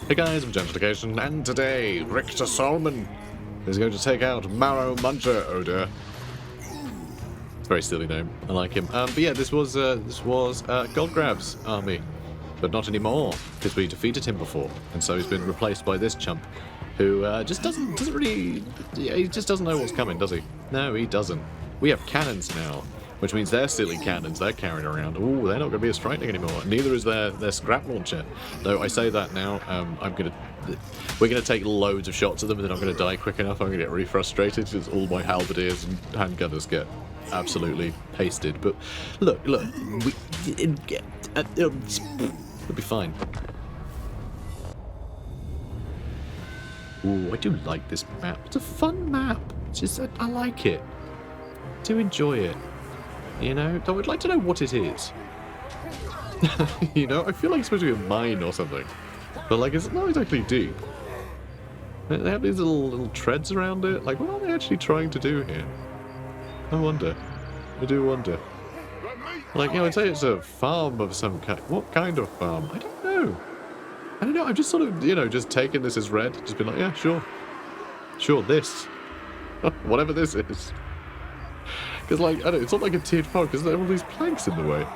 Hey guys, I'm Gentrification, and today Richter Solomon is going to take out Marrow Muncher Odor. It's a very silly name. I like him. But yeah, this was Goldgrab's army, but not anymore because we defeated him before, and so he's been replaced by this chump, who just doesn't really, he just doesn't know what's coming, does he? No, he doesn't. We have cannons now, which means they're silly cannons they're carrying around. Ooh, they're not going to be as frightening anymore. Neither is their scrap launcher. Though I say that now, we're going to take loads of shots at them, and they're not going to die quick enough. I'm going to get really frustrated because all my halberdiers and handgunners get absolutely pasted. But look, it'll be fine. Ooh, I do like this map. It's a fun map. It's just, I like it. I do enjoy it. You know, I would like to know what it is. You know, I feel like it's supposed to be a mine or something. But, like, it's not exactly deep. They have these little treads around it. Like, what are they actually trying to do here? I wonder. I do wonder. Like, you know, I'd say it's a farm of some kind. What kind of farm? I don't know. I don't know. I've just sort of, you know, just taken this as read. Just been like, yeah, sure. Sure, this. Whatever this is. Because, like, I don't know, it's not like a tiered farm because there are all these planks in the way.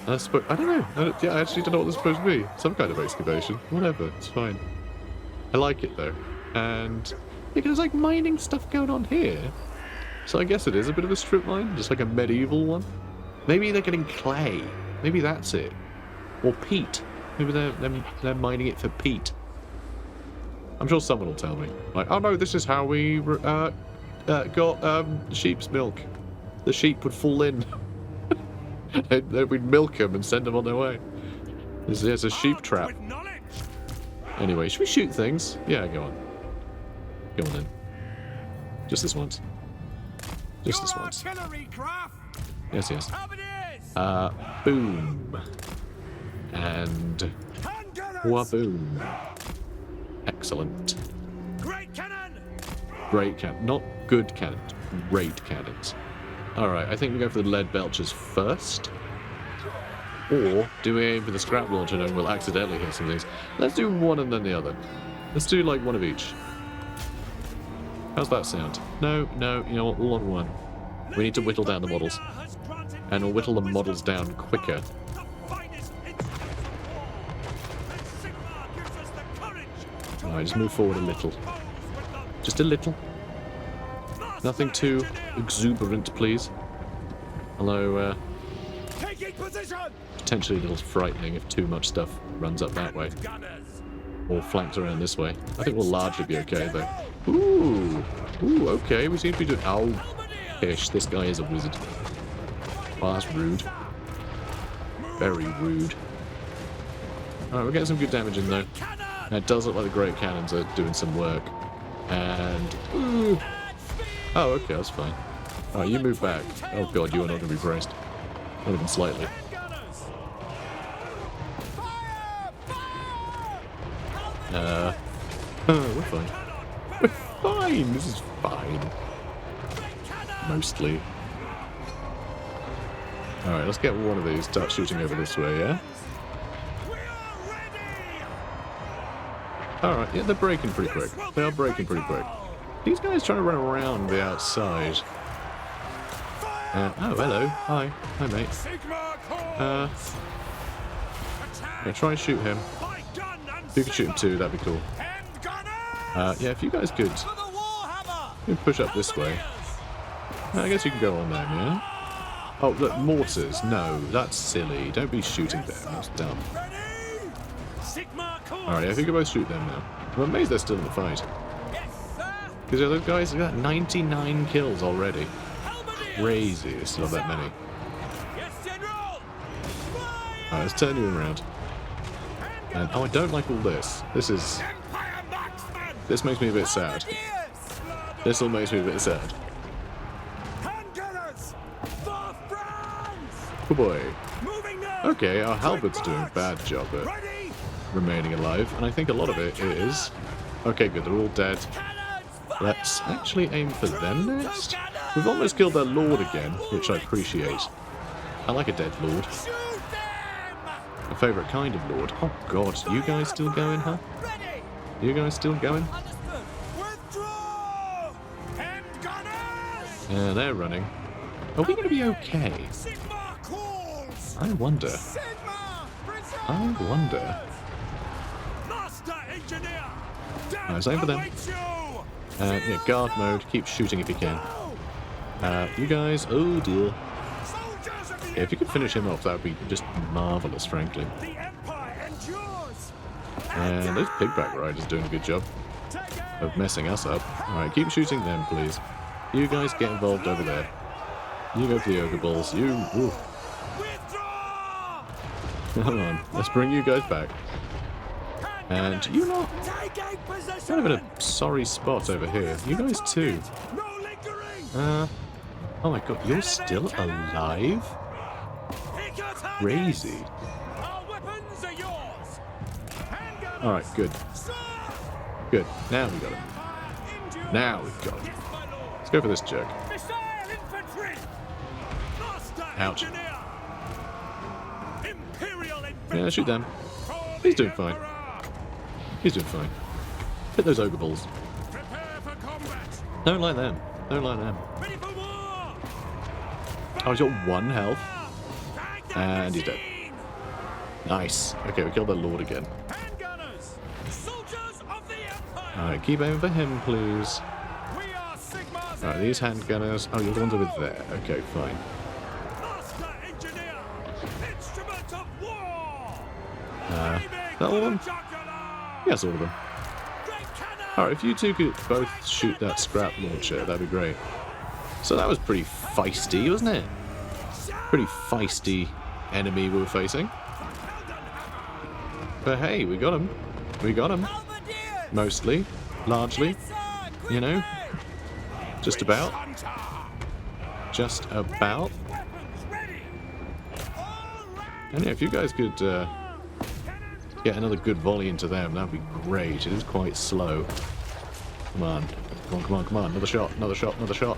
I don't know. I actually don't know what this is supposed to be. Some kind of excavation. Whatever. It's fine. I like it, though. And yeah, there's, like, mining stuff going on here. So I guess it is a bit of a strip mine. Just like a medieval one. Maybe they're getting clay. Maybe that's it. Or peat. Maybe they're mining it for peat. I'm sure someone will tell me. Like, oh, no, this is how we got sheep's milk. The sheep would fall in. We'd milk them and send them on their way. There's a sheep trap. Anyway, should we shoot things? Yeah, go on. Go on then. Just this once. Just this once. Yes, yes. Boom. And waboom. Excellent. Great cannon! Great cannon. Not good cannons. Great cannons. Alright, I think we go for the lead belchers first. Or do we aim for the scrap launcher and we'll accidentally hit some of these? Let's do one and then the other. Let's do like one of each. How's that sound? No, you know what, all on one. We need to whittle down the models. And we'll whittle the models down quicker. Alright, just move forward a little. Just a little. Nothing too exuberant, please. Although, potentially a little frightening if too much stuff runs up that way. Or flanks around this way. I think we'll largely be okay, though. Ooh, okay, we seem to be doing... Oh, ish, this guy is a wizard. Oh, that's rude. Very rude. Alright, we're getting some good damage in, though. Now, it does look like the great cannons are doing some work. And... Ooh. Oh, okay, that's fine. Alright, you move back. Oh god, you are not going to be braced. Not even slightly. We're fine. We're fine! This is fine. Mostly. Alright, let's get one of these. Start shooting over this way, yeah? Alright, yeah, they're breaking pretty quick. They are breaking pretty quick. These guys trying to run around the outside. Oh, hello. Hi. Hi, mate. Yeah, try and shoot him. If you could shoot him too, that'd be cool. Yeah, if you guys could push up this way. I guess you can go on then, yeah? Oh, look, mortars. No, that's silly. Don't be shooting them. That's dumb. Alright, I think we both shoot them now. I'm amazed they're still in the fight. Because those guys have got 99 kills already. Crazy, there's still that many. Alright, let's turn you around. And, oh, I don't like all this. This makes me a bit sad. This all makes me a bit sad. Oh boy. Okay, our halberds are doing a bad job at remaining alive, and I think a lot of it is... Okay, good, they're all dead. Let's actually aim for them next. We've almost killed their lord again, which I appreciate. I like a dead lord. A favourite kind of lord. Oh god, you guys still going, huh? You guys still going? Yeah, they're running. Are we going to be okay? I wonder. I wonder. Alright, same for them. Yeah, guard mode. Keep shooting if you can. You guys, oh dear. Yeah, if you could finish him off, that would be just marvellous, frankly. And those pigback riders doing a good job of messing us up. Alright, keep shooting them, please. You guys get involved over there. You go for the ogre balls. You... Ooh. Come on, let's bring you guys back. And you lot, kind of in a sorry spot over here. You guys too. Oh my god, you're still alive? Crazy. Alright, good. Good, now we got him. Now we've got him. Let's go for this jerk. Ouch. Yeah, shoot them. He's doing fine. He's doing fine. Hit those ogre balls. Don't like them. Don't like them. Oh, he's got 1 health. And he's dead. Nice. Okay, we killed the lord again. Alright, keep aiming for him, please. Alright, these handgunners. Oh, you're the ones over there. Okay, fine. Is that all of them? Yes, all of them. Alright, if you two could both shoot that scrap launcher, that'd be great. So that was pretty feisty, wasn't it? Pretty feisty enemy we were facing. But hey, we got him. We got him. Mostly. Largely. You know? Just about. Just about. And yeah, if you guys could get another good volley into them, that'd be great. It is quite slow. Come on. Come on, come on, come on. Another shot, another shot, another shot.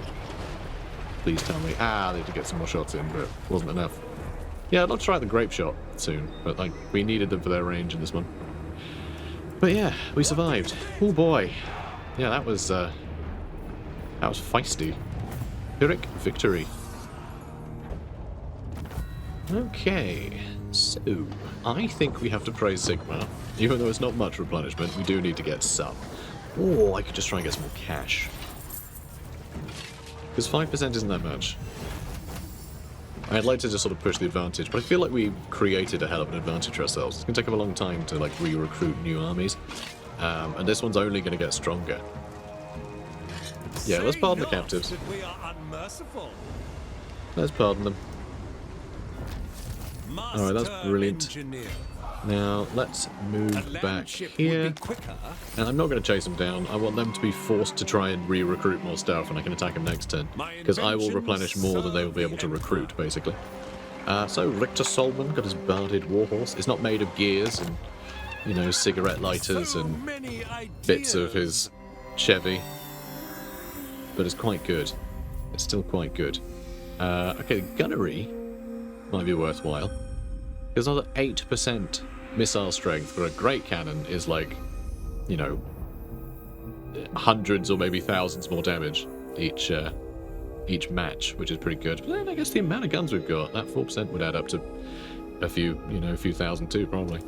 Please tell me. They had to get some more shots in, but it wasn't enough. Yeah, I'd love to try the grape shot soon, but like we needed them for their range in this one. But yeah, we survived. Oh boy. Yeah, that was feisty. Pyrrhic victory. Okay, so I think we have to praise Sigmar. Even though it's not much replenishment, we do need to get some. Or I could just try and get some more cash. Because 5% isn't that much. I'd like to just sort of push the advantage, but I feel like we created a hell of an advantage for ourselves. It's going to take up a long time to like re-recruit new armies. And this one's only going to get stronger. Yeah, let's pardon the captives. Let's pardon them. Alright, that's brilliant. Now, let's move back here. And I'm not going to chase them down. I want them to be forced to try and re-recruit more stuff, and I can attack them next turn. Because I will replenish more than they will be able to recruit, basically. So, Richter Solman got his barded warhorse. It's not made of gears and, you know, cigarette lighters and bits of his Chevy. But it's quite good. It's still quite good. Okay, gunnery might be worthwhile. Because another 8% missile strength for a great cannon is like, you know, hundreds or maybe thousands more damage each match, which is pretty good. But then I guess the amount of guns we've got, that 4% would add up to a few, you know, a few thousand too, probably.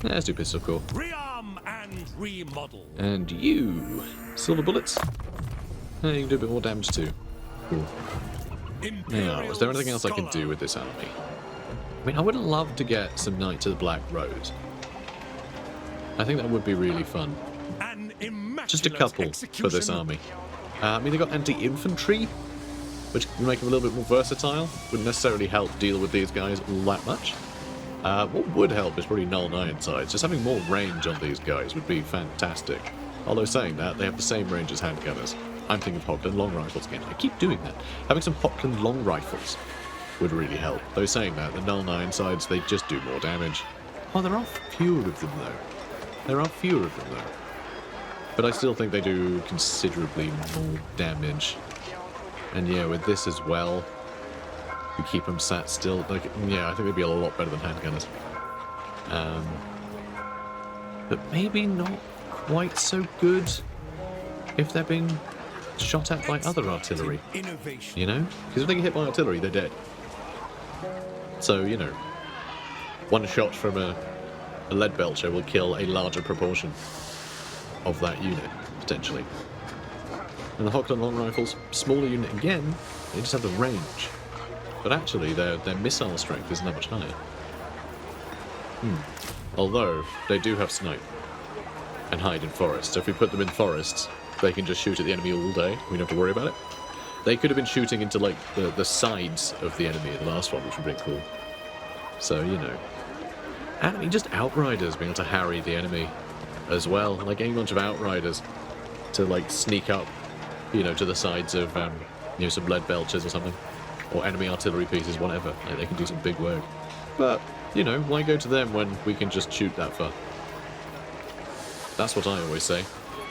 Let's do pistol core. Rearm and remodel. And you, silver bullets. You can do a bit more damage too. Cool. Now, is there anything else I can do with this army? I mean, I would love to get some Knights of the Black Rose. I think that would be really fun. Just a couple for this army. I mean, they got anti-infantry, which can make them a little bit more versatile. Wouldn't necessarily help deal with these guys all that much. What would help is probably Nuln Ironsides. Just having more range on these guys would be fantastic. Although saying that, they have the same range as handgunners. I'm thinking of Hockland long rifles again. I keep doing that. Having some Hockland long rifles would really help. Though saying that, the Nuln Ironsides, they just do more damage. Oh, there are fewer of them though. There are fewer of them though. But I still think they do considerably more damage. And yeah, with this as well, we keep them sat still. Like, yeah, I think they'd be a lot better than handgunners. But maybe not quite so good if they're being shot at by other artillery. Innovation. You know? Because if they get hit by artillery, they're dead. So, you know, one shot from a lead belcher will kill a larger proportion of that unit, potentially. And the Hochland long rifles, smaller unit again, they just have the range. But actually, their missile strength isn't that much higher. Although, they do have snipe and hide in forests. So if we put them in forests, they can just shoot at the enemy all day. We don't have to worry about it. They could have been shooting into, like, the sides of the enemy in the last one, which would be cool. So, you know. And I mean, just outriders being able to harry the enemy as well. Like, any bunch of outriders to, like, sneak up, you know, to the sides of, you know, some lead belchers or something. Or enemy artillery pieces, whatever. Like, they can do some big work. But, you know, why go to them when we can just shoot that far? That's what I always say.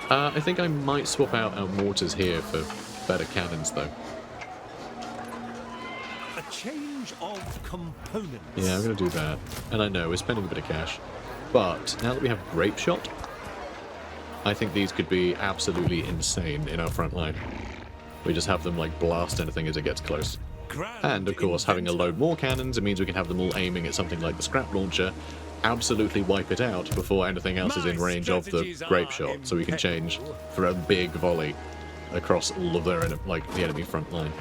I think I might swap out our mortars here for better cannons, though. A change of components. Yeah, I'm going to do that. And I know, we're spending a bit of cash. But, now that we have grape shot, I think these could be absolutely insane in our front line. We just have them, like, blast anything as it gets close. And, of course, having a load more cannons, it means we can have them all aiming at something like the scrap launcher, absolutely wipe it out before anything else is in range of the grape shot, so we can change for a big volley across all of their, like, the enemy front line.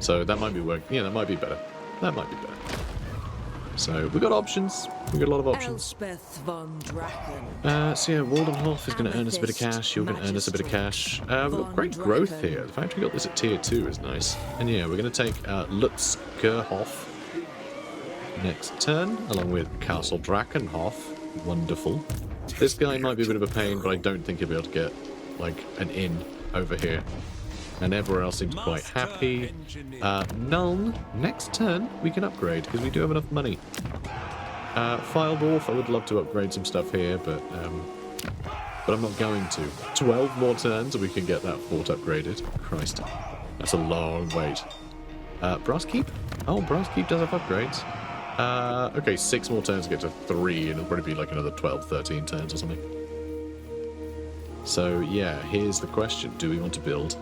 So that might be yeah, that might be better. That might be better. So we got options. We got a lot of options. Elspeth Von Draken. So yeah, Wardenhof is going to earn us a bit of cash. You're going to earn us a bit of cash. We've got great growth here. The fact we got this at tier 2 is nice. And yeah, we're going to take Lutzkerhof next turn, along with Castle DRAKENHOF. Wonderful. This guy might be a bit of a pain, but I don't think he'll be able to get, like, an inn over here. And everywhere else seems quite happy. Nuln, next turn we can upgrade, because we do have enough money. Filedorf, I would love to upgrade some stuff here, but I'm not going to. 12 more turns and we can get that fort upgraded. Christ, that's a long wait. Brasskeep? Oh, Brasskeep does have upgrades. Okay, 6 more turns to get to 3, and it'll probably be like another 12, 13 turns or something. So, yeah, here's the question. Do we want to build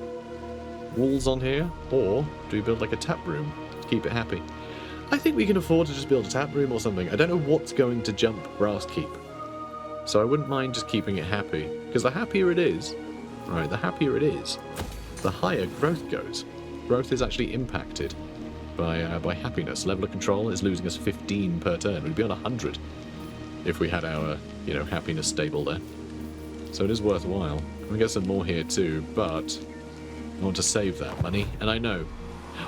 walls on here, or do we build like a tap room to keep it happy? I think we can afford to just build a tap room or something. I don't know what's going to jump Brasskeep, so I wouldn't mind just keeping it happy, because the happier it is, right, the happier it is, the higher growth goes. Growth is actually impacted by happiness. Level of control is losing us 15 per turn. We'd be on 100 if we had our, you know, happiness stable there. So it is worthwhile. We get some more here too, but I want to save that money, and I know.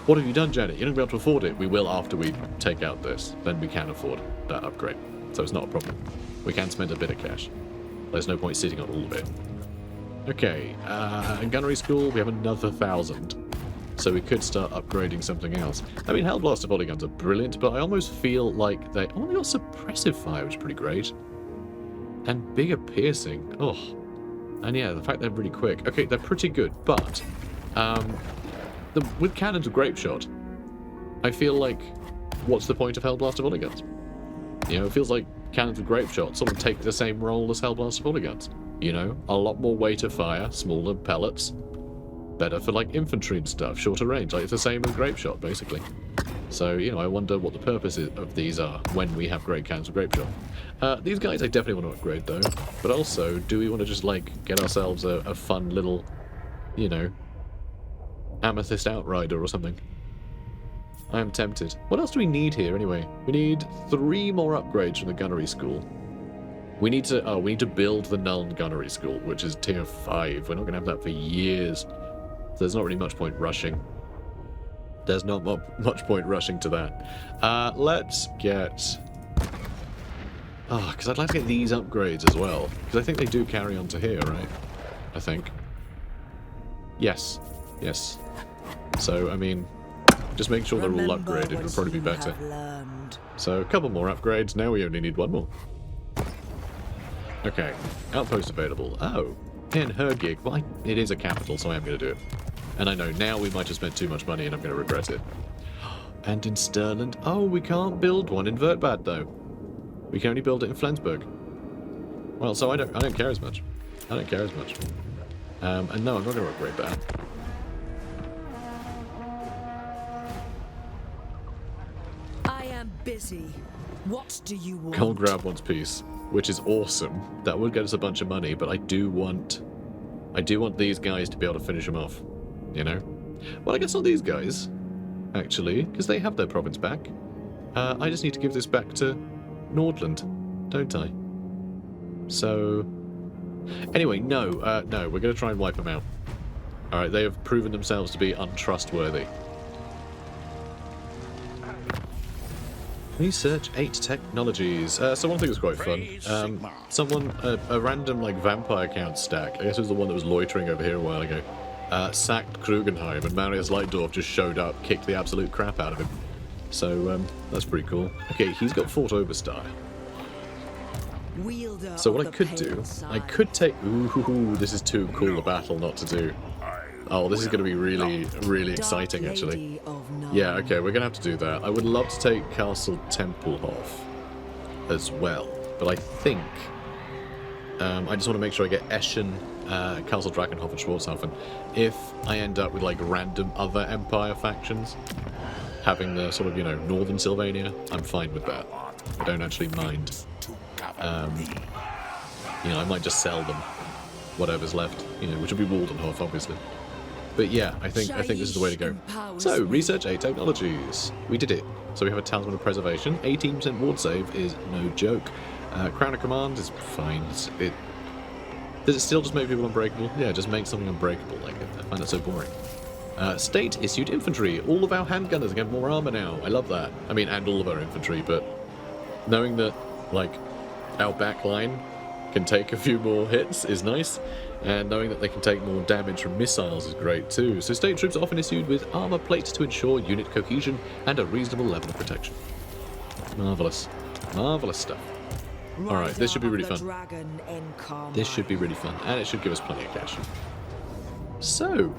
What have you done, Janet? You're not going to be able to afford it. We will after we take out this. Then we can afford that upgrade. So it's not a problem. We can spend a bit of cash. There's no point sitting on all of it. Okay, gunnery school, we have another 1,000. So we could start upgrading something else. I mean, Hellblaster volley guns are brilliant, but I almost feel like they... Oh, they got suppressive fire, which is pretty great. And bigger piercing. Oh. And yeah, the fact they're really quick. Okay, they're pretty good, but... with cannons of grape shot, I feel like, what's the point of Hellblaster volley guns? You know, it feels like cannons of grape shot sort of take the same role as Hellblaster volley guns. You know, a lot more weight of fire, smaller pellets, better for like infantry and stuff, shorter range. Like it's the same as grape shot, basically. So, you know, I wonder what the purposes of these are when we have great cannons of grape shot. These guys I definitely want to upgrade though, but also, do we want to just like get ourselves a fun little, you know, Amethyst Outrider or something? I am tempted. What else do we need here anyway? We need 3 more upgrades from the gunnery school. We need to build the Nuln gunnery school, which is tier 5. We're not going to have that for years. So there's not really much point rushing. There's not much point rushing to that. Let's get... Oh, because I'd like to get these upgrades as well. Because I think they do carry on to here, right? I think. Yes. Yes. So, I mean, just make sure they're all upgraded would probably be better. So, a couple more upgrades. Now we only need 1 more. Okay. Outpost available. Oh. In Hergig. Well, it is a capital, so I am going to do it. And I know, now we might have spent too much money and I'm going to regret it. And in Stirland. Oh, we can't build one in Vertbad, though. We can only build it in Flensburg. Well, so I don't care as much. I don't care as much. And no, I'm not going to upgrade that. I am busy. What do you want? Colgrab wants peace, which is awesome. That would get us a bunch of money, but I do want these guys to be able to finish them off. You know? Well, I guess not these guys, actually, because they have their province back. I just need to give this back to Nordland, don't I? So, anyway, no, we're going to try and wipe them out. Alright, they have proven themselves to be untrustworthy. Research 8 technologies. So one thing was quite fun. A random like vampire count stack, I guess it was the one that was loitering over here a while ago, sacked Krugenheim, and Marius Leitdorf just showed up, kicked the absolute crap out of him. So that's pretty cool. Okay, he's got Fort Oberstar. So what I could do, I could take... Ooh, this is too cool a battle not to do. Oh, this is going to be really, really exciting, actually. Yeah, okay, we're going to have to do that. I would love to take Castle Templehof as well, but I think I just want to make sure I get Eschen, Castle DRAKENHOF, and Schwarzhofen. If I end up with, like, random other Empire factions, having the sort of, you know, Northern Sylvania, I'm fine with that. I don't actually mind. You know, I might just sell them whatever's left, you know, which would be Waldenhof, obviously. But yeah, I think this is the way to go. So, research 8 technologies. We did it. So we have a Talisman of Preservation. 18% ward save is no joke. Crown of Command is fine. Does it still just make people unbreakable? Yeah, just make something unbreakable. Like, I find that so boring. State-issued infantry. All of our handgunners get more armor now. I love that. I mean, and all of our infantry, but knowing that, like, our back line can take a few more hits is nice, and knowing that they can take more damage from missiles is great too. So state troops are often issued with armor plates to ensure unit cohesion and a reasonable level of protection. Marvellous. Marvellous stuff. Alright, this should be really fun. This should be really fun, and it should give us plenty of cash. So,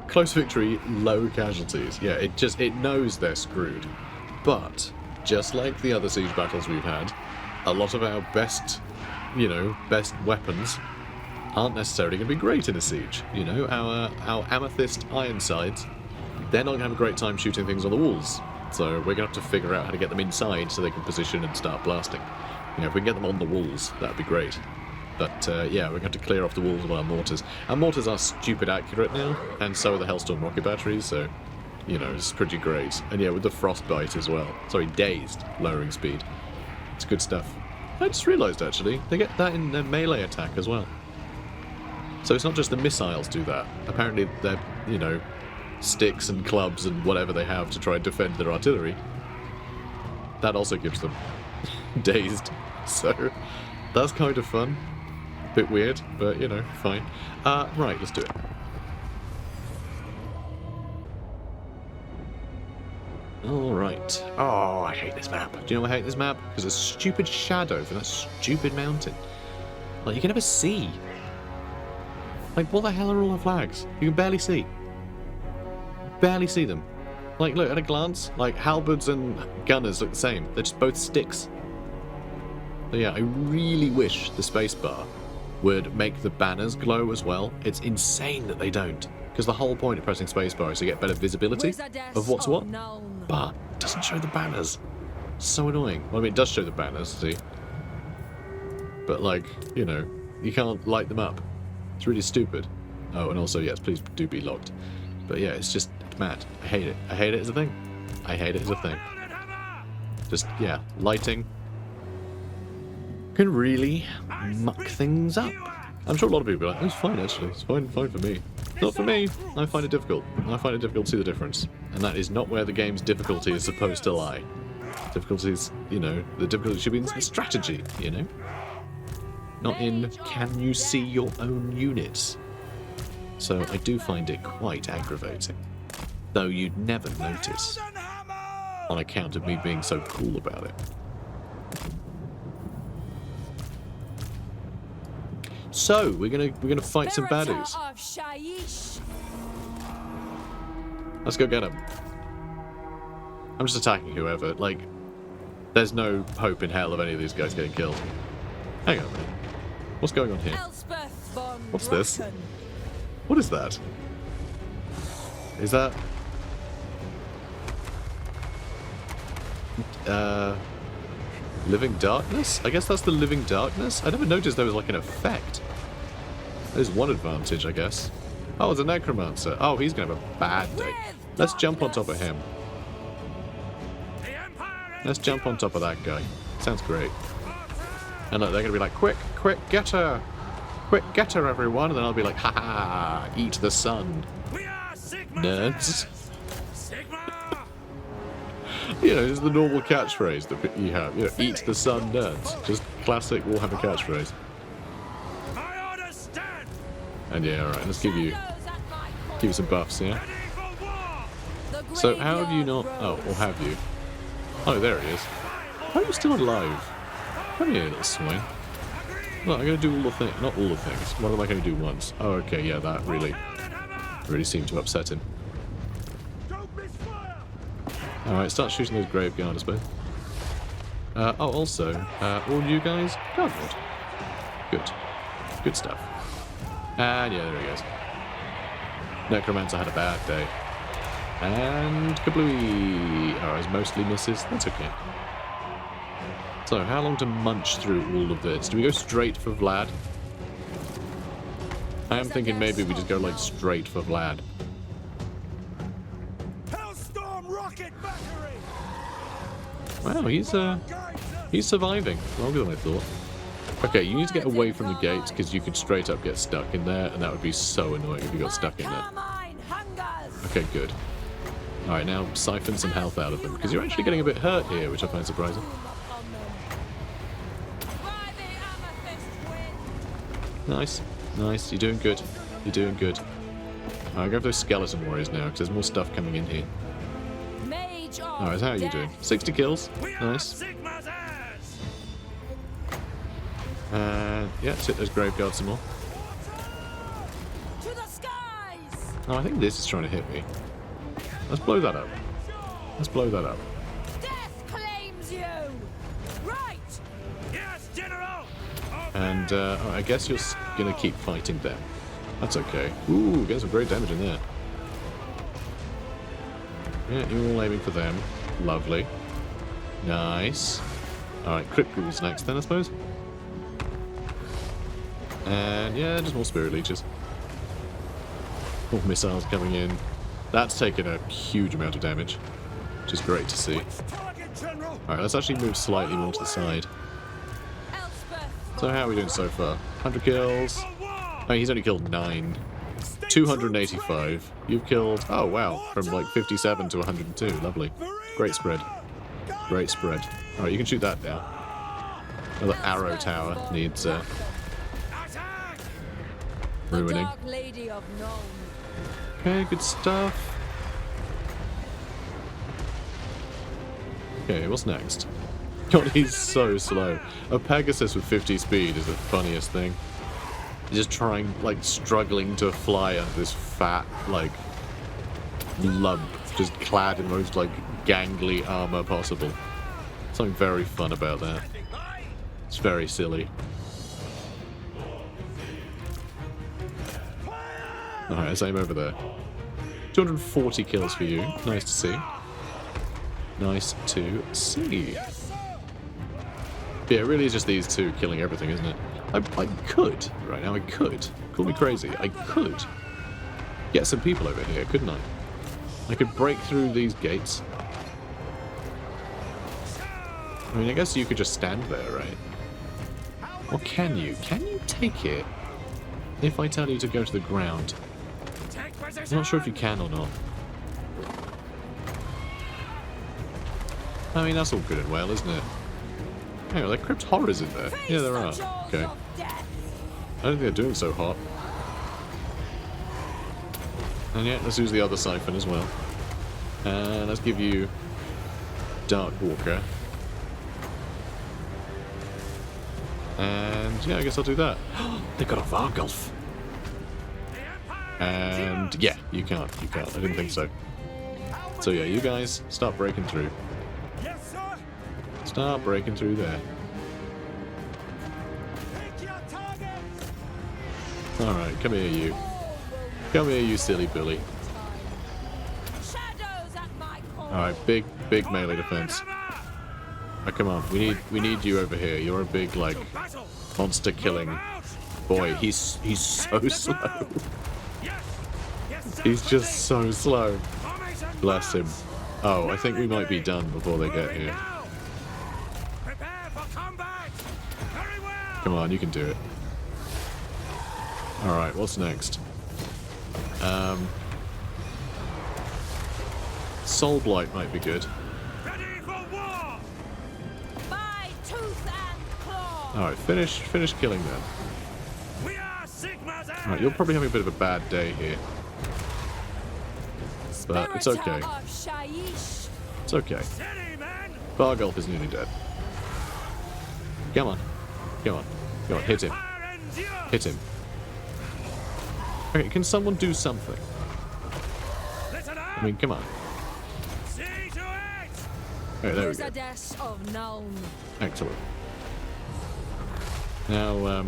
close victory, low casualties. Yeah, it knows they're screwed. But, just like the other siege battles we've had, a lot of our best weapons aren't necessarily going to be great in a siege. You know, our Amethyst Ironsides, they're not going to have a great time shooting things on the walls. So we're going to have to figure out how to get them inside so they can position and start blasting. You know, if we can get them on the walls, that'd be great. But yeah, we're going to have to clear off the walls with our mortars. Our mortars are stupid accurate now, and so are the Hellstorm rocket batteries, so, you know, it's pretty great. And yeah, with the Frostbite as well. Sorry, Dazed, lowering speed. It's good stuff. I just realised, actually, they get that in their melee attack as well. So it's not just the missiles do that. Apparently they're, you know, sticks and clubs and whatever they have to try and defend their artillery. That also gives them dazed. So that's kind of fun. Bit weird, but, you know, fine. Right, let's do it. Alright. Oh, I hate this map. Do you know why I hate this map? Because there's a stupid shadow for that stupid mountain. Like, you can never see. Like, what the hell are all the flags? You can barely see. Barely see them. Like, look, at a glance, like, halberds and gunners look the same. They're just both sticks. So yeah, I really wish the spacebar would make the banners glow as well. It's insane that they don't. Because the whole point of pressing spacebar is to get better visibility of what's what. But it doesn't show the banners. So annoying. Well, I mean, it does show the banners, see? But, like, you know, you can't light them up. It's really stupid. Oh, and also, yes, please do be locked. But yeah, it's just mad. I hate it. I hate it as a thing. I hate it as a thing. Just, yeah, lighting can really muck things up. I'm sure a lot of people are like, it's fine actually. It's fine for me. Not for me. I find it difficult. I find it difficult to see the difference. And that is not where the game's difficulty is supposed to lie. Difficulty is, you know, the difficulty should be in the strategy, you know? Not in, can you see your own units? So I do find it quite aggravating. Though you'd never notice. On account of me being so cool about it. So, we're gonna fight some baddies. Let's go get them. I'm just attacking whoever. Like, There's no hope in hell of any of these guys getting killed. Hang on a minute. What's going on here? Elspeth Von What's this? Draken. What is that? Is that... Living Darkness? I guess that's the Living Darkness? I never noticed there was like an effect. There's one advantage, I guess. Oh, it's a Necromancer. Oh, he's going to have a bad day. Let's jump on top of him. Let's jump on top of that guy. Sounds great. And look, they're going to be like, quick, quick, get her! Quick, get her, everyone! And then I'll be like, ha ha! Eat the sun. Nerds. You know, it's the normal catchphrase that you have. You know, eat the sun, nerds. Just classic Warhammer catchphrase. And yeah, alright, let's give you some buffs, yeah? So how have you not... Oh, or have you? Oh, there he is. How are you still alive? Come here, little swing. Look, I'm going to do all the things. Not all the things. What am I going to do once? Oh, okay, yeah, that really seemed to upset him. Alright, start shooting those grave guarders, both. Oh, also, all you guys, Guardwood. Good. Good stuff. And yeah, there he goes. Necromancer had a bad day. And kablooey! Oh, it's mostly misses. That's okay. So, how long to munch through all of this? Do we go straight for Vlad? I am thinking maybe we just go like straight for Vlad. Wow, he's surviving longer than I thought. Okay, you need to get away from the gates because you could straight up get stuck in there, and that would be so annoying if you got stuck in there. Okay, good. Alright, now siphon some health out of them, because you're actually getting a bit hurt here, which I find surprising. Nice, nice, you're doing good. You're doing good. Alright, go for those skeleton warriors now, because there's more stuff coming in here. Alright, how are you doing? 60 kills. Nice. Yeah, let's hit those grave guards some more. Oh, I think this is trying to hit me. Let's blow that up. Let's blow that up. Death claims you. Right. Yes, General. And I guess you're gonna keep fighting them. That's okay. Ooh, getting some great damage in there. Yeah, you're all aiming for them. Lovely. Nice. Alright, Crypt Ghouls next then, I suppose. And yeah, just more Spirit Leeches. More missiles coming in. That's taken a huge amount of damage, which is great to see. Alright, let's actually move slightly more to the side. So how are we doing so far? 100 kills. Oh, he's only killed 9. 285. You've killed... Oh, wow. From like 57 to 102. Lovely. Great spread. Great spread. Alright, you can shoot that down. Another arrow tower needs ruining. Lady of Nuln. Okay, good stuff. Okay, what's next? God, he's so slow. A Pegasus with 50 speed is the funniest thing. He's just trying, like, struggling to fly under this fat, like, lump, just clad in the most, like, gangly armor possible. Something very fun about that. It's very silly. Alright, let's aim over there. 240 kills for you. Nice to see. Nice to see. Yeah, it really is just these two killing everything, isn't it? I could, right now, I could. Call me crazy. I could get some people over here, couldn't I? I could break through these gates. I mean, I guess you could just stand there, right? Or can you? Can you take it if I tell you to go to the ground? I'm not sure if you can or not. I mean, that's all good and well, isn't it? Hang on, are there crypt horrors in there? Yeah, there are. Okay. I don't think they're doing so hot. And yeah, let's use the other siphon as well. And let's give you Dark Walker. And yeah, I guess I'll do that. They've got a Vargulf. And yeah, you can't. You can't. I didn't think so. So yeah, you guys start breaking through. As Start breaking through there. Alright, come here, you. Come here, you silly Billy. Alright, big melee defense. Oh, come on, we need you over here. You're a big, like, monster killing boy. He's so slow. He's just so slow. Bless him. Oh, I think we might be done before they get here. Come on, you can do it. Alright, what's next? Soul Blight might be good. Alright, finish killing them. Alright, you're probably having a bit of a bad day here. But it's okay. It's okay. Bargulf is nearly dead. Come on. Come on. Come on, hit him. Hit him. Okay, can someone do something? I mean, come on. Okay, there we go. Excellent. Now,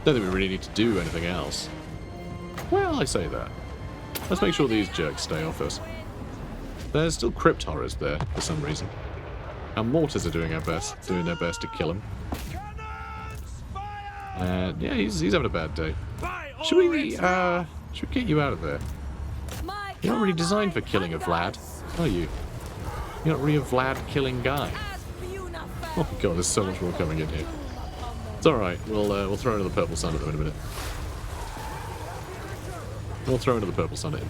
don't think we really need to do anything else. Well, I say that. Let's make sure these jerks stay off us. There's still crypt horrors there for some reason. Our mortars are doing their best to kill him. And yeah, he's having a bad day. Should we get you out of there? You're not really designed for killing a Vlad, are you? You're not really a Vlad killing guy. Oh my god, there's so much more coming in here. It's alright, we'll throw another purple sun at them in a minute. We'll throw another purple sun at him.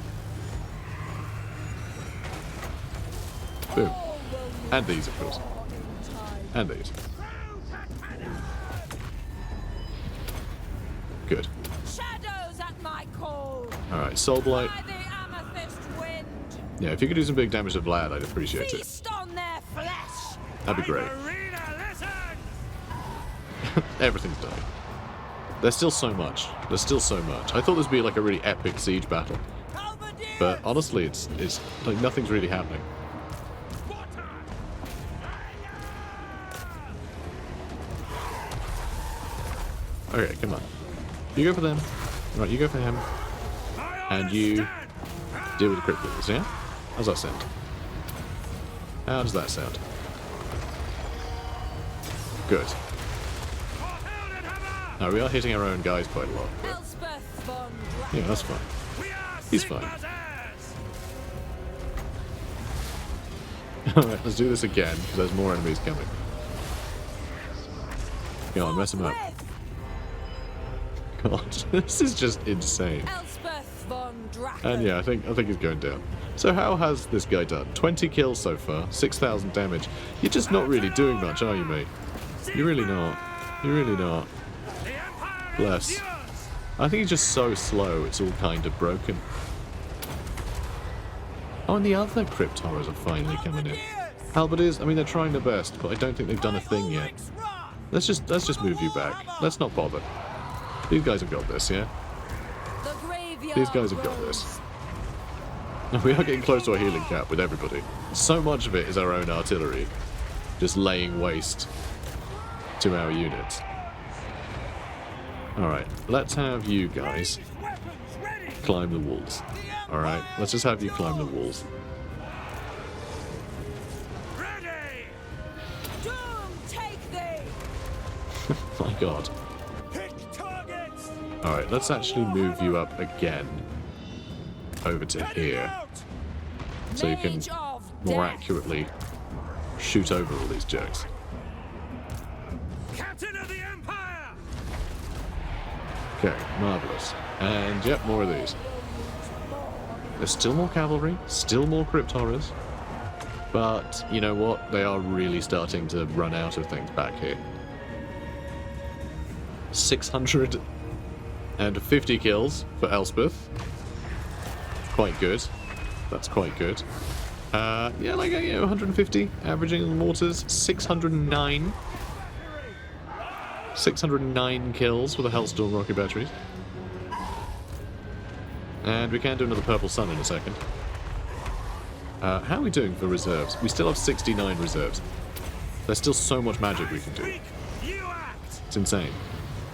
Boom. And these, of course. And these. Good. Alright, Soul Blight. Yeah, if you could do some big damage to Vlad, I'd appreciate it. That'd be great. Everything's dying. There's still so much. There's still so much. I thought this would be like a really epic siege battle. But honestly, it's like nothing's really happening. Okay, come on. You go for them. Right, you go for him. And you deal with the crypt walls, yeah? How's that sound? How does that sound? Good. Now, we are hitting our own guys quite a lot. Elspeth Von Draken. Yeah, that's fine. He's fine. Alright, let's do this again, because there's more enemies coming. Go on, mess him up. God, this is just insane. Elspeth Von Draken. And yeah, I think he's going down. So how has this guy done? 20 kills so far, 6,000 damage. You're just not really doing much, are you, mate? You're really not. You're really not. Bless. I think he's just so slow, it's all kind of broken. Oh, and the other crypt horrors are finally coming in. Halberdiers, I mean, they're trying their best, but I don't think they've done a thing yet. Let's just move you back. Let's not bother. These guys have got this, yeah? These guys have got this. We are getting close to our healing cap with everybody. So much of it is our own artillery, just laying waste to our units. Alright, let's have you guys climb the walls. Alright, let's just have you climb the walls. My god. Alright, let's actually move you up again over to here, so you can more accurately shoot over all these jerks. Captain of the Empire! Okay, marvellous. And yep, more of these. There's still more cavalry, still more crypt horrors, but you know what? They are really starting to run out of things back here. 650 kills for Elspeth. Quite good. That's quite good. Yeah, like 150 averaging on the mortars. 609. 609 kills with the Hellstorm rocket batteries. And we can do another purple sun in a second. How are we doing for reserves? We still have 69 reserves. There's still so much magic we can do. Weak, you act. It's insane.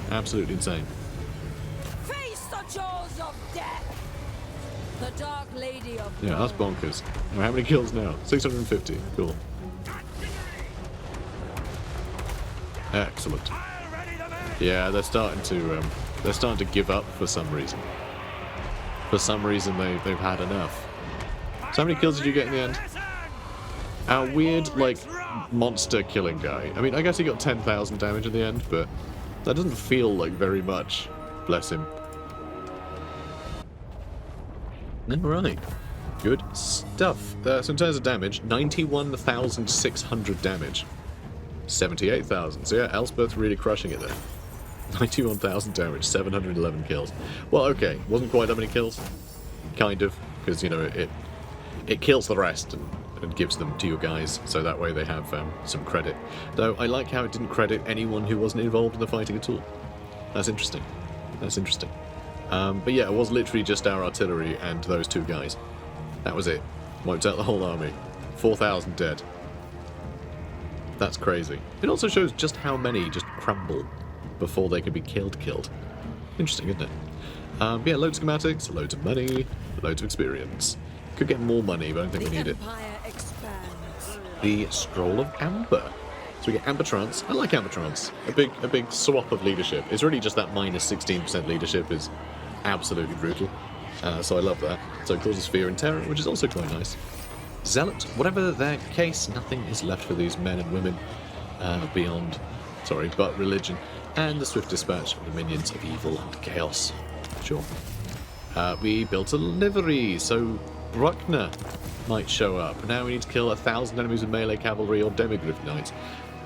Absolutely insane. Face the jaws of death! The Dark Lady of Yeah, that's Nuln. bonkers. Now, how many kills now? 650. Cool. Excellent. I'll ready the men. Yeah, they're starting to give up for some reason. For some reason, they've had enough. So how many kills did you get in the end? Our weird, like, monster killing guy. I mean, I guess he got 10,000 damage in the end, but that doesn't feel like very much. Bless him. Alright. Good stuff. So in terms of damage, 91,600 damage. 78,000. So yeah, Elspeth really crushing it there. 91,000 damage, 711 kills. Well, okay, wasn't quite that many kills. Kind of, because, you know, it kills the rest and gives them to your guys, so that way they have some credit. Though I like how it didn't credit anyone who wasn't involved in the fighting at all. That's interesting. That's interesting. But yeah, it was literally just our artillery and those two guys. That was it. Wiped out the whole army. 4,000 dead. That's crazy. It also shows just how many just crumble before they can be killed. Interesting, isn't it? Yeah, loads of schematics, loads of money, loads of experience. Could get more money, but I don't think we need it. Empire expands. The Scroll of Amber. So we get Amber Trance. I like Amber Trance. A big swap of leadership. It's really just that minus 16% leadership is absolutely brutal. So I love that. So it causes fear and terror, which is also quite nice. Zealot, whatever their case, nothing is left for these men and women but religion. And the swift dispatch of the minions of evil and chaos. Sure. We built a livery, so Bruckner might show up. Now we need to kill 1,000 enemies with melee cavalry or demigryph knights.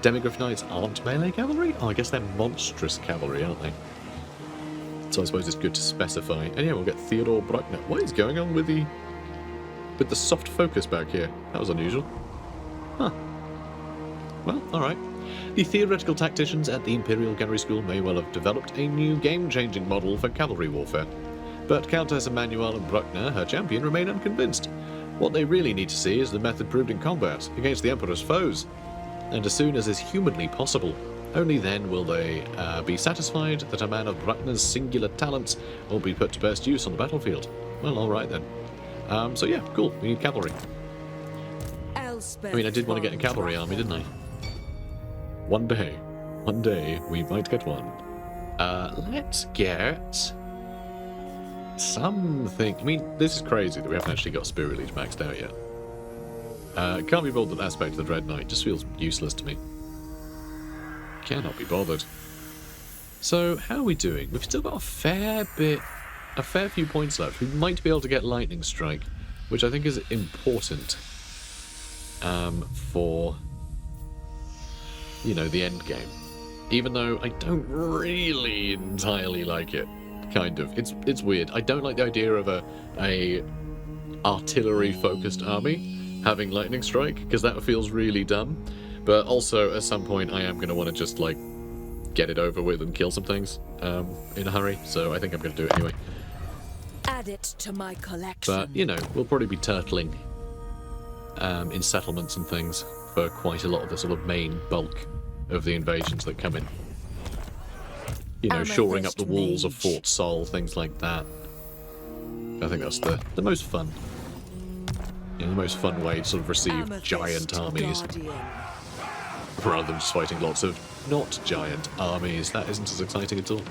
Demigryph knights aren't melee cavalry? Oh, I guess they're monstrous cavalry, aren't they? So I suppose it's good to specify. And yeah, we'll get Theodore Bruckner. What is going on with the soft focus back here? That was unusual. Huh. Well, alright. The theoretical tacticians at the Imperial Gunnery School may well have developed a new game-changing model for cavalry warfare. But Countess Emmanuel and Bruckner, her champion, remain unconvinced. What they really need to see is the method proved in combat, against the Emperor's foes. And as soon as is humanly possible. Only then will they be satisfied that a man of Bruckner's singular talents will be put to best use on the battlefield. Well, alright then. So yeah, cool, we need cavalry. Elspeth I mean, I did want to get a cavalry army, didn't I? One day, we might get one. Let's get something. I mean, this is crazy that we haven't actually got Spirit Leech maxed out yet. Can't be bothered that aspect of the Dread Knight. Just feels useless to me. Cannot be bothered. So, how are we doing? We've still got a fair few points left. We might be able to get Lightning Strike, which I think is important for, you know, the end game. Even though I don't really entirely like it. Kind of. It's weird. I don't like the idea of a artillery-focused army having Lightning Strike, because that feels really dumb. But also, at some point, I am going to want to just, like, get it over with and kill some things in a hurry. So I think I'm going to do it anyway. Add it to my collection. But, you know, we'll probably be turtling in settlements and things for quite a lot of the sort of main bulk of the invasions that come in. You know, shoring up the walls of Fort Sol, things like that. I think that's the most fun. You know, the most fun way to sort of receive giant armies. Guardian. Rather than just fighting lots of not giant armies. That isn't as exciting at all.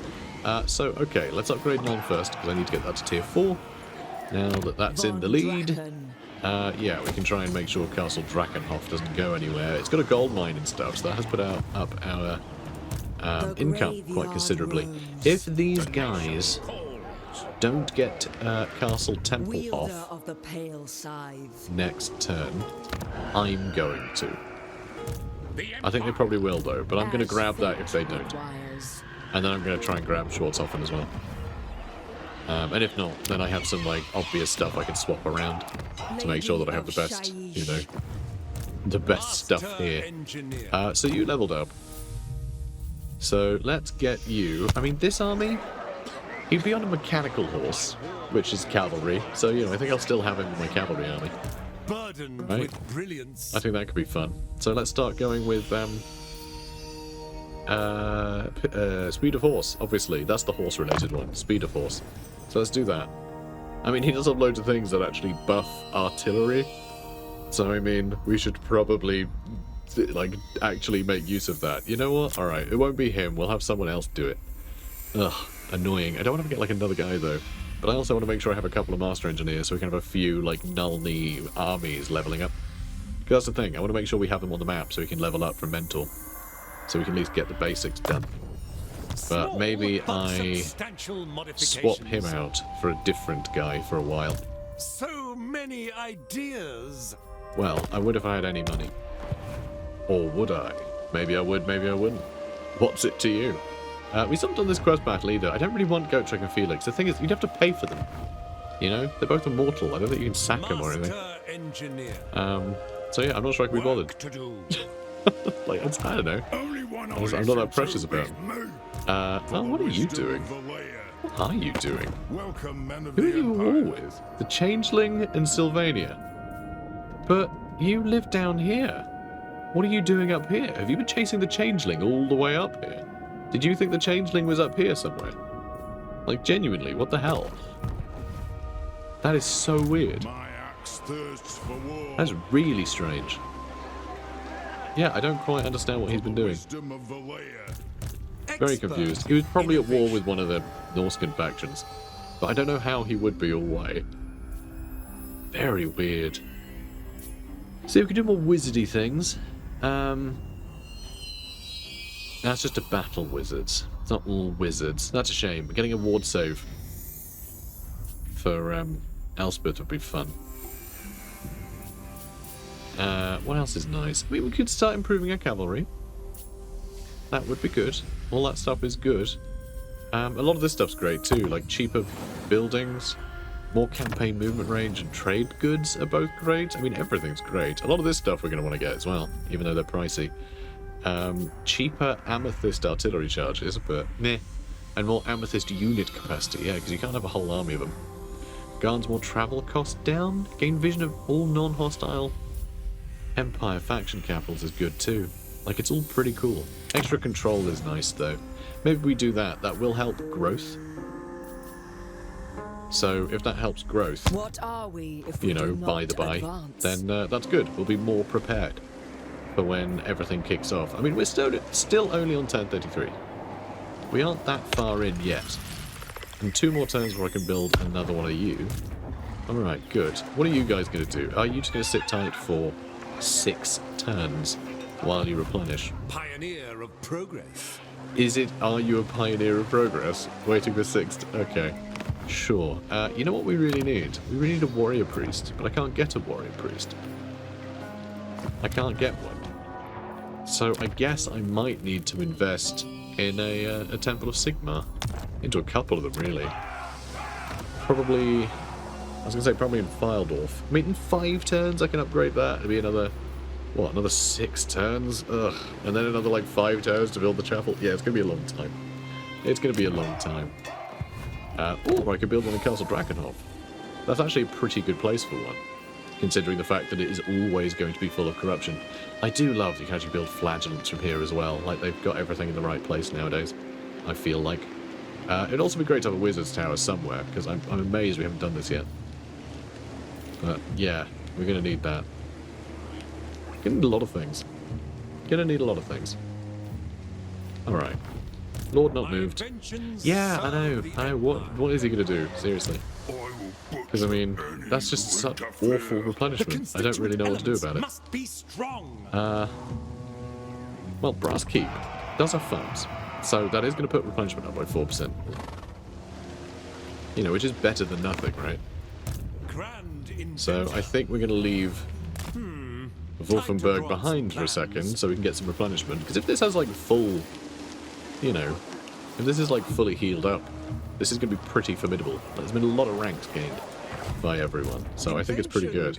So, okay, let's upgrade Nuln first, because I need to get that to tier 4. Now that that's in the lead, yeah, we can try and make sure Castle DRAKENHOF doesn't go anywhere. It's got a gold mine and stuff, so that has put up our income quite considerably. If these guys don't get Castle Templehof of the pale scythe. next turn, I'm going to. I think they probably will, though, but I'm going to grab that if they don't. And then I'm going to try and grab Schwarzhofen as well. And if not, then I have some, like, obvious stuff I can swap around to make sure that I have the best, you know, the best stuff here. So you leveled up. So let's get you. I mean, this army, he'd be on a mechanical horse, which is cavalry. So, you know, I think I'll still have him in my cavalry army. burdened Right. with brilliance. I think that could be fun. So let's start going with speed of horse. Obviously, that's the horse-related one. Speed of horse. So let's do that. I mean, he does have loads of things that actually buff artillery. So I mean, we should probably like actually make use of that. You know what? All right, it won't be him. We'll have someone else do it. Ugh, annoying. I don't want to get like another guy though. But I also want to make sure I have a couple of master engineers so we can have a few like Nulny armies leveling up. Because that's the thing. I want to make sure we have them on the map so we can level up from mentor. So we can at least get the basics done. But maybe I swap him out for a different guy for a while. So many ideas. Well, I would if I had any money. Or would I? Maybe I would, maybe I wouldn't. What's it to you? We still haven't done this quest battle either. I don't really want Goatrick and Felix. The thing is, you'd have to pay for them. You know? They're both immortal. I don't think you can sack them or anything. Engineer. So yeah, I'm not sure I can be bothered. To do. Like, I don't know. I'm not that precious about them. Oh, what are you doing? What are you doing? Who are you at war with? The Changeling and Sylvania. But you live down here. What are you doing up here? Have you been chasing the Changeling all the way up here? Did you think the Changeling was up here somewhere? Like, genuinely, what the hell? That is so weird. That's really strange. Yeah, I don't quite understand what he's been doing. Very confused. He was probably at war with one of the Norscan factions. But I don't know how he would be or why. Very weird. So we can do more wizardy things. That's just a battle wizards. It's not all wizards. That's a shame. Getting a ward save for Elspeth would be fun. What else is nice? I mean, we could start improving our cavalry. That would be good. All that stuff is good. A lot of this stuff's great too, like cheaper buildings, more campaign movement range, and trade goods are both great. I mean, everything's great. A lot of this stuff we're going to want to get as well, even though they're pricey. Cheaper amethyst artillery charges, but meh. And more amethyst unit capacity, yeah, because you can't have a whole army of them. Garns more travel cost down. Gain vision of all non-hostile Empire faction capitals is good too. Like, it's all pretty cool. Extra control is nice though. Maybe we do that. That will help growth. So if that helps growth, What are we if we you know, do by not the by, advance? then that's good. We'll be more prepared for when everything kicks off. I mean, we're still only on 1033. We aren't that far in yet. And 2 more turns before I can build another one of you. Alright, good. What are you guys going to do? Are you just going to sit tight for 6 turns while you replenish? Pioneer of progress. Is it, are you a pioneer of progress? Waiting for 6 okay. Sure. You know what we really need? We really need a warrior priest, but I can't get a warrior priest. I can't get one. So I guess I might need to invest in a Temple of Sigmar. Into a couple of them, really. Probably, I was going to say probably in Filedorf. I mean, in 5 turns I can upgrade that. It'll be another, what, another 6 turns? Ugh. And then another, like, 5 turns to build the chapel? Yeah, it's going to be a long time. It's going to be a long time. Or I could build one in Castle DRAKENHOF. That's actually a pretty good place for one, considering the fact that it is always going to be full of corruption. I do love that you can actually build flagellants from here as well. Like, they've got everything in the right place nowadays, I feel like. It'd also be great to have a wizard's tower somewhere, because I'm amazed we haven't done this yet. But, yeah, we're going to need that. Gonna need a lot of things. Gonna need a lot of things. Alright. Lord not moved. Yeah, I know. What is he gonna do? Seriously. Because, I mean, that's just such awful replenishment. I don't really know what to do about it. Must be strong. Well, Brass Keep does have farms. So that is going to put replenishment up by 4%. You know, which is better than nothing, right? So I think we're going to leave Wolfenberg behind for a second so we can get some replenishment. Because if this has, like, full, you know, if this is, like, fully healed up, this is going to be pretty formidable. There's been a lot of ranks gained by everyone, so I think it's pretty good.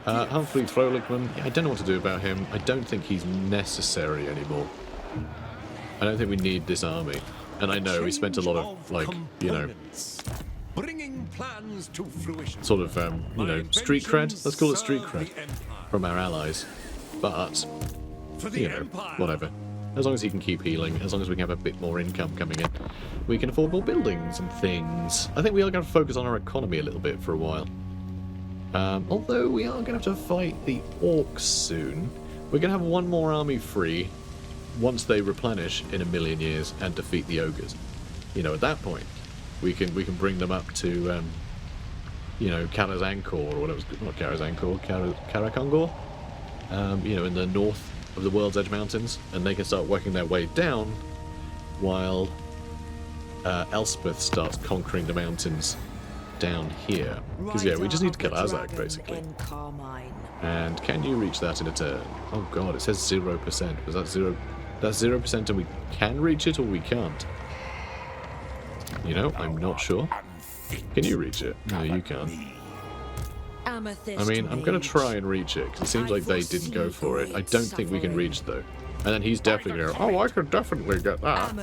Humphrey Frolikman, I don't know what to do about him. I don't think he's necessary anymore. I don't think we need this army. And I know we spent a lot of, like, you know, bringing plans to fruition. sort of, you know, street cred. Let's call it street Serve cred the Empire. from our allies. But, For the you know, Empire. whatever. As long as he can keep healing, as long as we can have a bit more income coming in, we can afford more buildings and things. I think we are going to focus on our economy a little bit for a while. Although we are going to have to fight the orcs soon. We're going to have one more army free once they replenish in 1,000,000 years and defeat the ogres. You know, at that point, we can bring them up to, you know, Karazankor, or whatever. Not Karazankor, Karakongor. You know, in the north of the World's Edge Mountains, and they can start working their way down while Elspeth starts conquering the mountains down here. Because, yeah, we just need to kill Azak, basically. And can you reach that in a turn? Oh god, it says 0%. Was that 0? That's 0% and we can reach it or we can't? You know, I'm not sure. Can you reach it? No, you can't. I mean, I'm going to try and reach it, because it seems like they didn't go for it. I don't think we can reach, though. And then he's definitely going, oh, I could definitely get that.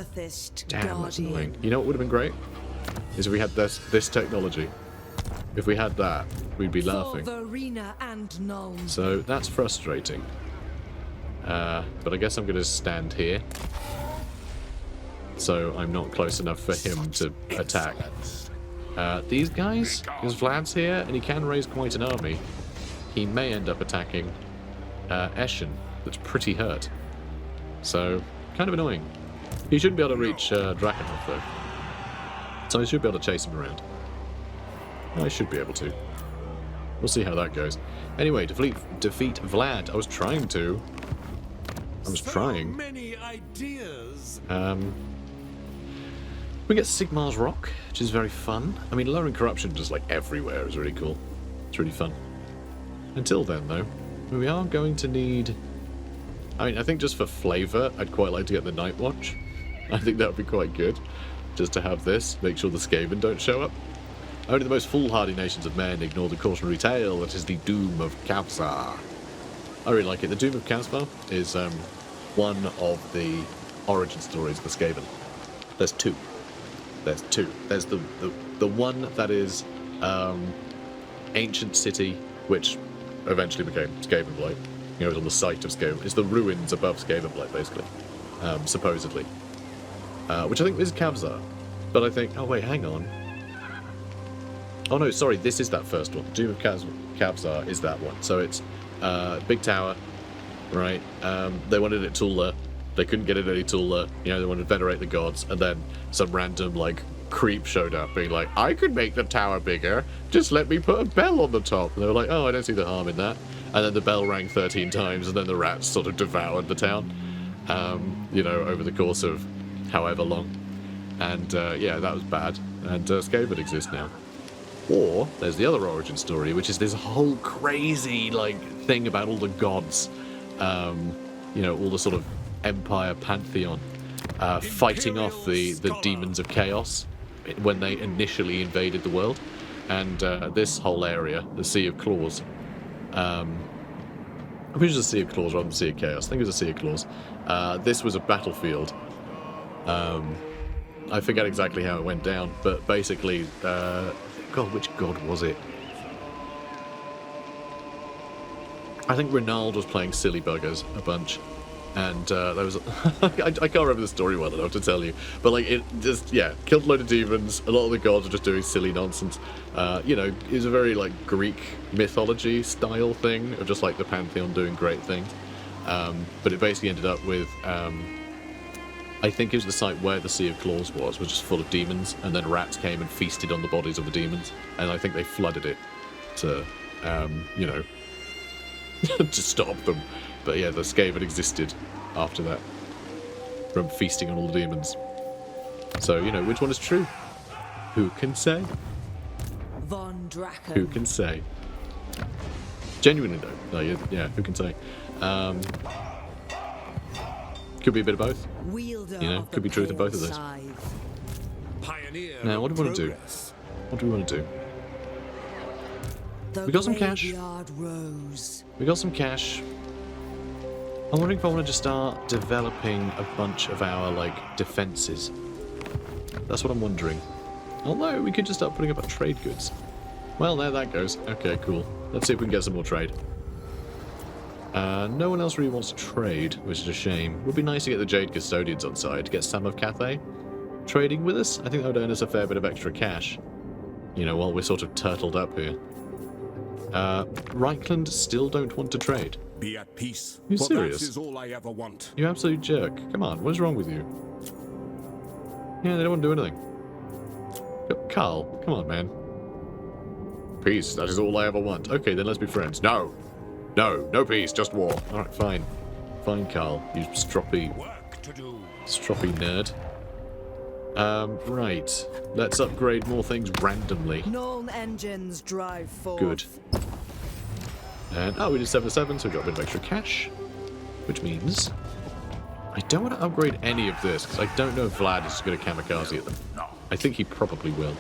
Damn, that's annoying. You know what would have been great? Is if we had this technology. If we had that, we'd be laughing. So that's frustrating. But I guess I'm going to stand here. So I'm not close enough for him to attack. These guys, because Vlad's here and he can raise quite an army, he may end up attacking Eschen, that's pretty hurt. So, kind of annoying. He shouldn't be able to reach DRAKENHOF though. So I should be able to chase him around. I should be able to. We'll see how that goes. Anyway, defeat Vlad. I was trying to. So many ideas. We get Sigmar's Rock, which is very fun. I mean, lowering corruption just like everywhere is really cool. It's really fun. Until then, though, we are going to need... I mean, I think just for flavour, I'd quite like to get the Night Watch. I think that would be quite good. Just to have this, make sure the Skaven don't show up. Only the most foolhardy nations of men ignore the cautionary tale that is the Doom of Kavzar. I really like it. The Doom of Kavzar is one of the origin stories of the Skaven. There's two. There's two. There's the one that is ancient city, which eventually became Skavenblight. You know, it's on the site of Skaven. It's the ruins above Skavenblight, basically, supposedly. Which I think is Kavzar. But I think... Oh, wait, hang on. Oh, no, sorry, this is that first one. Doom of Kavzar is that one. So it's big tower, right? They wanted it taller. They couldn't get it any taller. You know, they wanted to venerate the gods. And then some random, like, creep showed up being like, I could make the tower bigger. Just let me put a bell on the top. And they were like, oh, I don't see the harm in that. And then the bell rang 13 times, and then the rats sort of devoured the town, you know, over the course of however long. And, yeah, that was bad. And Skaven exists now. Or, there's the other origin story, which is this whole crazy, like, thing about all the gods. You know, all the sort of Empire pantheon fighting off the demons of chaos when they initially invaded the world. And this whole area, the Sea of Claws, I think it was a Sea of Claws rather than Sea of Chaos. I think it was a Sea of Claws. This was a battlefield. I forget exactly how it went down, but basically, God, which god was it? I think Renald was playing Silly Buggers a bunch. And there was... I can't remember the story well enough to tell you. But, like, it just, yeah, killed a load of demons. A lot of the gods were just doing silly nonsense. You know, it was a very, like, Greek mythology style thing of just, like, the pantheon doing great things. But it basically ended up with... I think it was the site where the Sea of Claws was just full of demons. And then rats came and feasted on the bodies of the demons. And I think they flooded it to, you know, to stop them. But yeah, the Skaven existed after that, from feasting on all the demons. So, you know, which one is true? Who can say? Von Draken. Who can say? Genuinely, though. Yeah, who can say? Could be a bit of both. Wielder You know, of could the be truth in both of pale those. scythe. Pioneer Now, what do we want to do? progress. What do we want to do? The We got some cash. graveyard rose. We got some cash. I'm wondering if I wanted to start developing a bunch of our, like, defences. That's what I'm wondering. Although, we could just start putting up our trade goods. Well, there that goes. Okay, cool. Let's see if we can get some more trade. No one else really wants to trade, which is a shame. Would be nice to get the Jade Custodians on side, to get some of Cathay trading with us. I think that would earn us a fair bit of extra cash. You know, while we're sort of turtled up here. Reichland still don't want to trade. Be at peace. You for serious? That is all I ever want. You absolute jerk. Come on, what is wrong with you? Yeah, they don't want to do anything. Carl, come on, man. Peace, that is all I ever want. Okay, then let's be friends. No! No, no peace, just war. Alright, fine. Fine, Carl. You stroppy... Work to do. Stroppy nerd. Right. Let's upgrade more things randomly. Nuln engines drive forth. Good. And, oh, we did 7-7, so we got a bit of extra cash. Which means... I don't want to upgrade any of this, because I don't know if Vlad is just going to kamikaze at them. I think he probably will.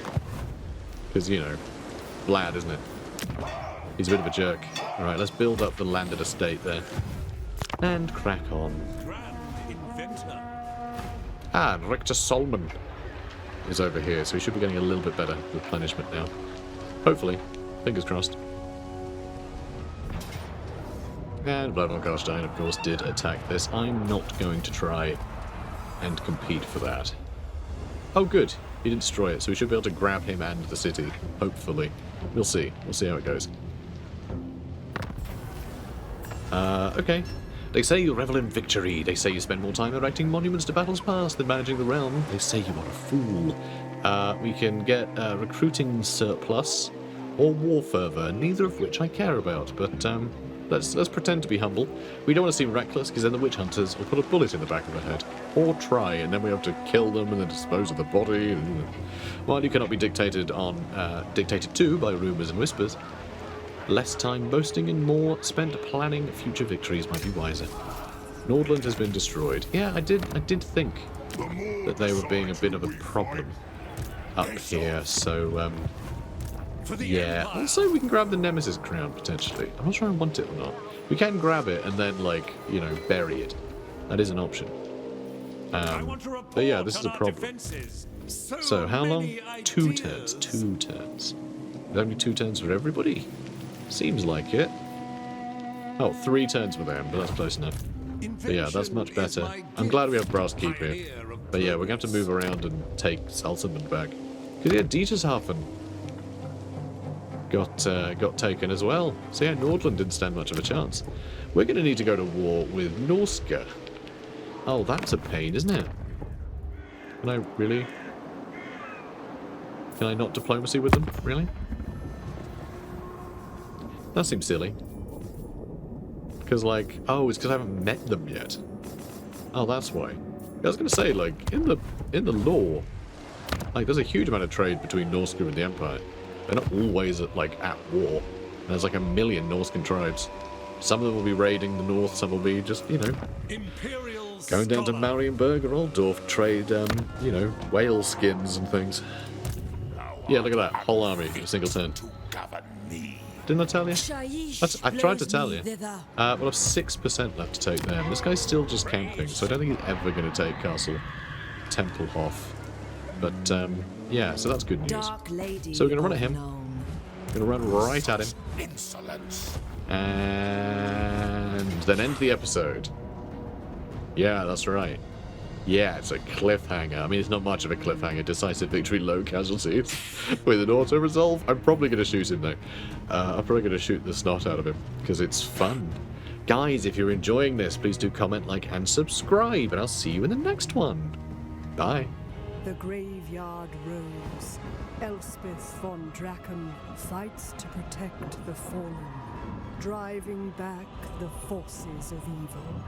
Because, you know, Vlad, isn't it? He's a bit of a jerk. Alright, let's build up the landed estate there. And crack on. Grand inventor. Ah, Richter Solomon is over here, so we should be getting a little bit better replenishment now. Hopefully. Fingers crossed. And Vlad von Karstein, of course, did attack this. I'm not going to try and compete for that. Oh, good. He didn't destroy it, so we should be able to grab him and the city. Hopefully. We'll see. We'll see how it goes. Okay. They say you revel in victory. They say you spend more time erecting monuments to battles past than managing the realm. They say you are a fool. We can get recruiting surplus or war fervor, neither of which I care about, but let's pretend to be humble. We don't want to seem reckless, because then the witch hunters will put a bullet in the back of the head. Or try, and then we have to kill them and then dispose of the body. While you cannot be dictated to by rumours and whispers, less time boasting and more spent planning future victories might be wiser. Nordland has been destroyed. Yeah, I did think that they were being a bit of a problem up here, so yeah. Also, we can grab the Nemesis crown, potentially. I'm not sure I want it or not. We can grab it and then, like, you know, bury it. That is an option. But yeah, this is a problem. So, how long? 2 turns. 2 turns. There's only 2 turns for everybody? Seems like it. Oh, 3 turns for them, but that's close enough. But yeah, that's much better. I'm glad we have Brass Keep here. But yeah, we're going to have to move around and take Salzmann back. Because yeah, Dietershafen got taken as well. So yeah, Nordland didn't stand much of a chance. We're going to need to go to war with Norska. Oh, that's a pain, isn't it? Can I really? Can I not diplomacy with them? Really? That seems silly. Because, like, oh, it's because I haven't met them yet. Oh, that's why. I was going to say, like, in the lore, like, there's a huge amount of trade between Norska and the Empire. They're not always at war. There's like 1 million Norscan tribes. Some of them will be raiding the north, some will be just, you know, going down to Marienburg or Altdorf, trade, you know, whale skins and things. Yeah, look at that. Whole army in a single turn. Didn't I tell you? I tried to tell you. Well, I've 6% left to take them. This guy's still just camping, so I don't think he's ever going to take Castle Templehof. But, yeah, so that's good news. So we're going to run at him. We're going to run right at him. Insolence. And then end the episode. Yeah, that's right. Yeah, it's a cliffhanger. I mean, it's not much of a cliffhanger. Decisive victory, low casualties. With an auto-resolve. I'm probably going to shoot him, though. I'm probably going to shoot the snot out of him. Because it's fun. Guys, if you're enjoying this, please do comment, like, and subscribe. And I'll see you in the next one. Bye. The graveyard rose. Elspeth Von Draken fights to protect the fallen, driving back the forces of evil.